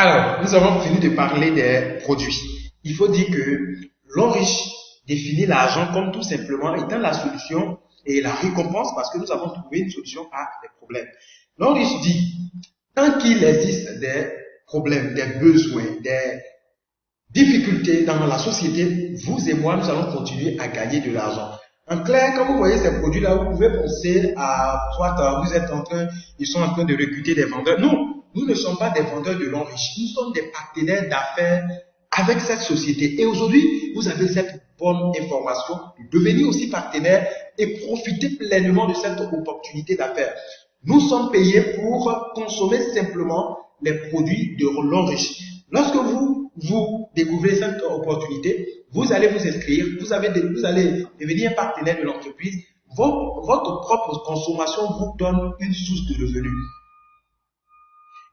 Alors, nous avons fini de parler des produits. Il faut dire que l'Enriche définit l'argent comme tout simplement étant la solution et la récompense parce que nous avons trouvé une solution à des problèmes. L'Enriche dit, tant qu'il existe des problèmes, des besoins, des difficultés dans la société, vous et moi, nous allons continuer à gagner de l'argent. En clair, quand vous voyez ces produits-là, vous pouvez penser à, soit vous êtes ils sont en train de recruter des vendeurs. Non, nous ne sommes pas des vendeurs de l'Enriche. Nous sommes des partenaires d'affaires avec cette société. Et aujourd'hui, vous avez cette bonne information de devenir aussi partenaire et profiter pleinement de cette opportunité d'affaires. Nous sommes payés pour consommer simplement les produits de l'Enriche. Lorsque vous découvrez cette opportunité, vous allez vous inscrire, vous allez devenir un partenaire de l'entreprise. Votre propre consommation vous donne une source de revenus.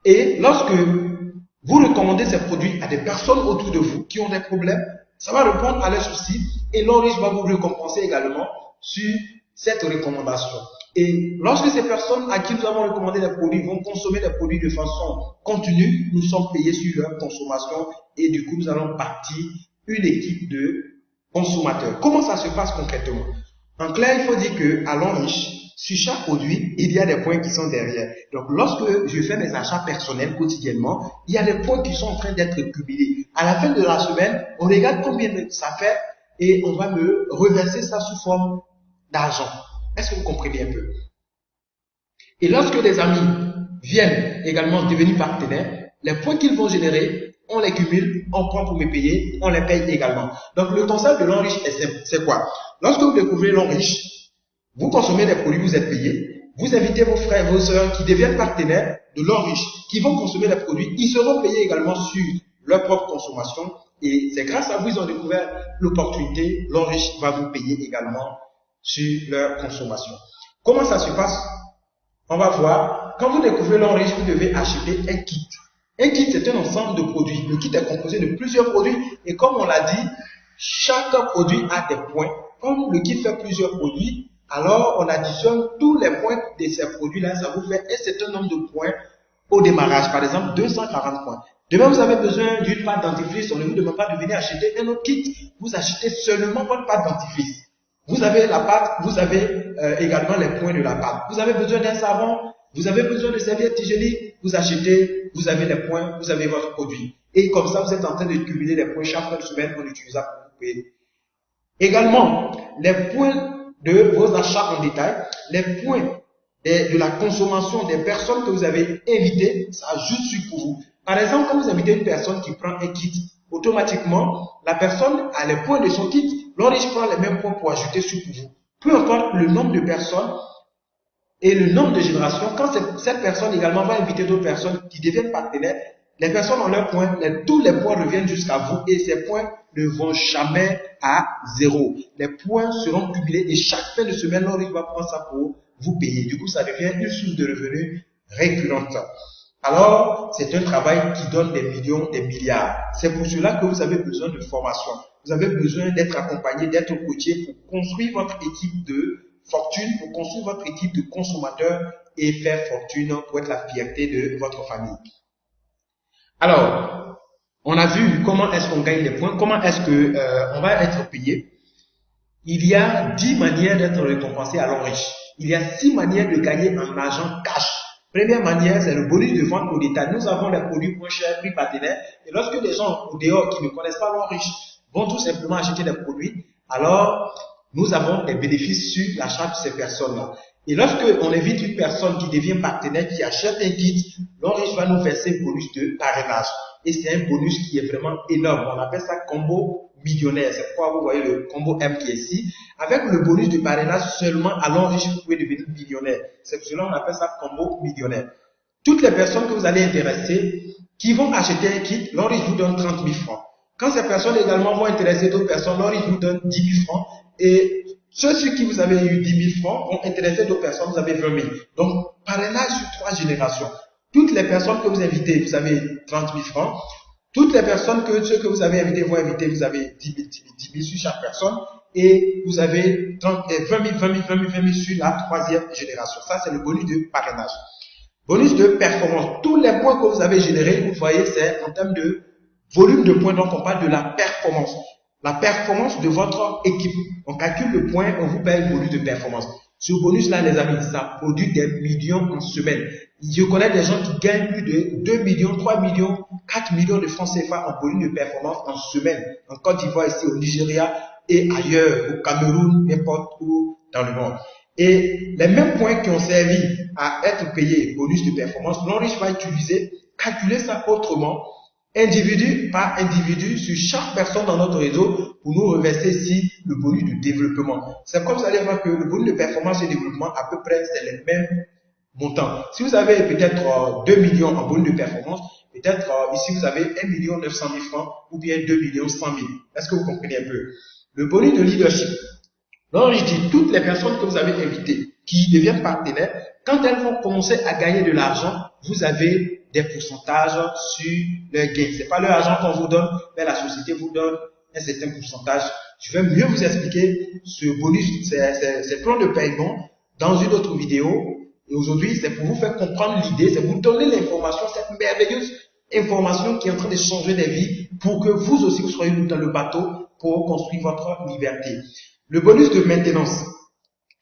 Et lorsque vous recommandez ces produits à des personnes autour de vous qui ont des problèmes, ça va répondre à leurs soucis et l'Enriche va vous récompenser également sur cette recommandation. Et lorsque ces personnes à qui nous avons recommandé des produits vont consommer des produits de façon continue, nous sommes payés sur leur consommation et du coup nous allons partir une équipe de consommateurs. Comment ça se passe concrètement? En clair, il faut dire qu'à l'Enriche, sur chaque produit, il y a des points qui sont derrière. Donc lorsque je fais mes achats personnels quotidiennement, il y a des points qui sont en train d'être cumulés. À la fin de la semaine, on regarde combien ça fait et on va me reverser ça sous forme d'argent. Est-ce que vous comprenez un peu? Et lorsque des amis viennent également devenir partenaires, les points qu'ils vont générer, on les cumule, on prend pour me payer, on les paye également. Donc le concept de l'Enriche est simple. C'est quoi? Lorsque vous découvrez l'Enriche, vous consommez des produits, vous êtes payé, vous invitez vos frères, vos sœurs qui deviennent partenaires de l'Enriche, qui vont consommer les produits, ils seront payés également sur leur propre consommation. Et c'est grâce à vous, ils ont découvert l'opportunité, l'Enriche va vous payer également sur leur consommation. Comment ça se passe? On va voir. Quand vous découvrez l'Enriche, vous devez acheter un kit. Un kit, c'est un ensemble de produits. Le kit est composé de plusieurs produits. Et comme on l'a dit, chaque produit a des points. Comme le kit fait plusieurs produits, alors on additionne tous les points de ces produits-là. Ça vous fait un certain nombre de points au démarrage. Par exemple, 240 points. Demain, vous avez besoin d'une pâte dentifrice. On ne vous demande pas de venir acheter un autre kit. Vous achetez seulement votre pâte dentifrice. Vous avez la pâte, vous avez également les points de la pâte. Vous avez besoin d'un savon, vous avez besoin de serviettes hygiéniques, vous achetez, vous avez les points, vous avez votre produit. Et comme ça, vous êtes en train de cumuler les points chaque semaine en utilisant pour vous payer. Également, les points de vos achats en détail, les points de la consommation des personnes que vous avez invitées, ça ajoute sur pour vous. Par exemple, quand vous invitez une personne qui prend un kit, automatiquement, la personne a les points de son kit. L'Enriche prend les mêmes points pour ajouter sur pour vous. Peu importe le nombre de personnes et le nombre de générations, quand cette personne également va inviter d'autres personnes qui deviennent partenaires, les personnes ont leurs points, tous les points reviennent jusqu'à vous et ces points ne vont jamais à zéro. Les points seront cumulés et chaque fin de semaine, l'Enriche va prendre ça pour vous payer. Du coup, ça devient une source de revenus récurrente. Alors, c'est un travail qui donne des millions, des milliards. C'est pour cela que vous avez besoin de formation. Vous avez besoin d'être accompagné, d'être coaché pour construire votre équipe de fortune, pour construire votre équipe de consommateurs et faire fortune pour être la fierté de votre famille. Alors, on a vu comment est-ce qu'on gagne des points, comment est-ce que on va être payé. Il y a 10 manières d'être récompensé à l'Enriche. Il y a 6 manières de gagner en argent cash. Première manière, c'est le bonus de vente au détail. Nous avons les produits moins chers, prix partenaire. Et lorsque les gens au dehors qui ne connaissent pas l'Enriche vont tout simplement acheter des produits, alors nous avons des bénéfices sur l'achat de ces personnes-là. Et lorsque on invite une personne qui devient partenaire, qui achète un kit, l'Enriche va nous verser un bonus de parrainage. Et c'est un bonus qui est vraiment énorme. On appelle ça combo millionnaire. C'est pourquoi vous voyez le combo M qui est ici. Avec le bonus de parrainage seulement à l'Enriche, vous pouvez devenir millionnaire. C'est pour cela qu'on appelle ça combo millionnaire. Toutes les personnes que vous allez intéresser, qui vont acheter un kit, l'Enriche vous donne 30 000 francs. Quand ces personnes également vont intéresser d'autres personnes, l'Enriche vous donne 10 000 francs. Et ceux sur qui vous avez eu 10 000 francs vont intéresser d'autres personnes, vous avez 20 000. Donc, parrainage sur 3 générations. Toutes les personnes que vous invitez, vous avez 30 000 francs. Toutes les personnes ceux que vous avez invités vont inviter, vous avez 10 000 sur chaque personne. Et vous avez 20 000 sur la 3e génération. Ça, c'est le bonus de parrainage. Bonus de performance. Tous les points que vous avez générés, vous voyez, c'est en termes de volume de points. Donc, on parle de la performance. La performance de votre équipe. On calcule le point, on vous paye le bonus de performance. Ce bonus-là, les amis, ça produit des millions en semaine. Je connais des gens qui gagnent plus de 2 millions, 3 millions, 4 millions de francs CFA en bonus de performance en semaine. En Côte d'Ivoire, ici, au Nigeria et ailleurs, au Cameroun, n'importe où dans le monde. Et les mêmes points qui ont servi à être payés bonus de performance, l'Enrich va utiliser, calculer ça autrement, individu par individu sur chaque personne dans notre réseau pour nous reverser ici le bonus de développement. C'est comme ça, vous allez voir que le bonus de performance et de développement, à peu près, c'est les mêmes montants. Si vous avez peut-être 2 millions en bonus de performance, peut-être ici vous avez 1 900 000 francs ou bien 2 100 000. Est-ce que vous comprenez un peu? Le bonus de leadership. Donc, je dis, toutes les personnes que vous avez invitées, qui deviennent partenaires, quand elles vont commencer à gagner de l'argent, vous avez des pourcentages sur leur gain. C'est pas leur argent qu'on vous donne, mais la société vous donne un certain pourcentage. Je vais mieux vous expliquer ce bonus, ces plans de paiement dans une autre vidéo. Et aujourd'hui, c'est pour vous faire comprendre l'idée, c'est pour vous donner l'information, cette merveilleuse information qui est en train de changer des vies pour que vous aussi, vous soyez dans le bateau pour construire votre liberté. Le bonus de maintenance.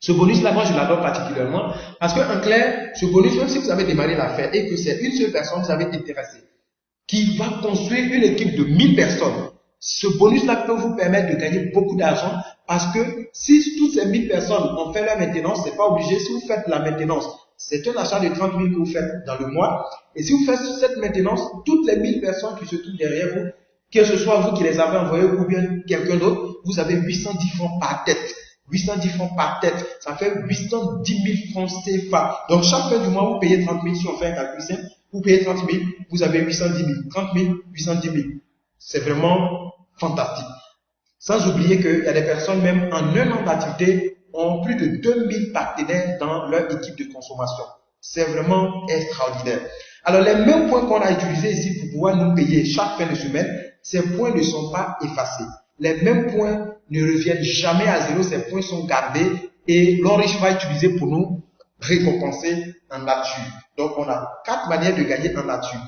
Ce bonus-là, moi, je l'adore particulièrement parce que, en clair, ce bonus, même si vous avez démarré l'affaire et que c'est une seule personne que vous avez intéressée, qui va construire une équipe de 1000 personnes, ce bonus-là peut vous permettre de gagner beaucoup d'argent parce que si toutes ces 1000 personnes ont fait la maintenance, c'est pas obligé. Si vous faites la maintenance, c'est un achat de 30 000 que vous faites dans le mois. Et si vous faites cette maintenance, toutes les 1000 personnes qui se trouvent derrière vous, que ce soit vous qui les avez envoyés ou bien quelqu'un d'autre, vous avez 810 francs par tête. 810 francs par tête, ça fait 810 000 francs CFA. Donc, chaque fin du mois, vous payez 30 000. Si on fait un calcul simple, vous payez 30 000, vous avez 810 000. 30 000, 810 000. C'est vraiment fantastique. Sans oublier qu'il y a des personnes, même en un an d'activité, ont plus de 2000 partenaires dans leur équipe de consommation. C'est vraiment extraordinaire. Alors, les mêmes points qu'on a utilisés ici pour pouvoir nous payer chaque fin de semaine, ces points ne sont pas effacés. Les mêmes points ne reviennent jamais à zéro, ces points sont gardés et l'Enrich va utiliser pour nous récompenser en nature. Donc, on a 4 manières de gagner en nature.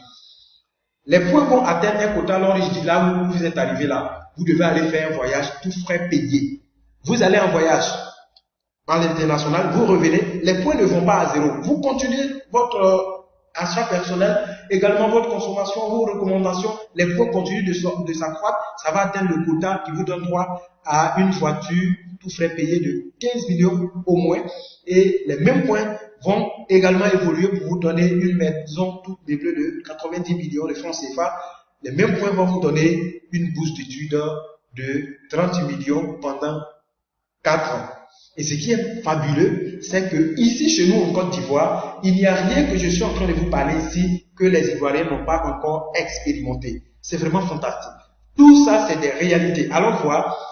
Les points vont atteindre un quota. L'Enrich dit là où vous êtes arrivé là, vous devez aller faire un voyage, tout frais payé. Vous allez en voyage à l'international, vous revenez, les points ne vont pas à zéro. Vous continuez votre achat personnel, également votre consommation, vos recommandations, les points continuent de s'accroître, ça va atteindre le quota qui vous donne droit à une voiture, tout frais payé de 15 millions au moins, et les mêmes points vont également évoluer pour vous donner une maison toute meublée de 90 millions de francs CFA. Les mêmes points vont vous donner une bourse d'études de 30 millions pendant 4 ans. Et ce qui est fabuleux, c'est que ici, chez nous, en Côte d'Ivoire, il n'y a rien que je suis en train de vous parler ici que les Ivoiriens n'ont pas encore expérimenté. C'est vraiment fantastique. Tout ça, c'est des réalités. Allons voir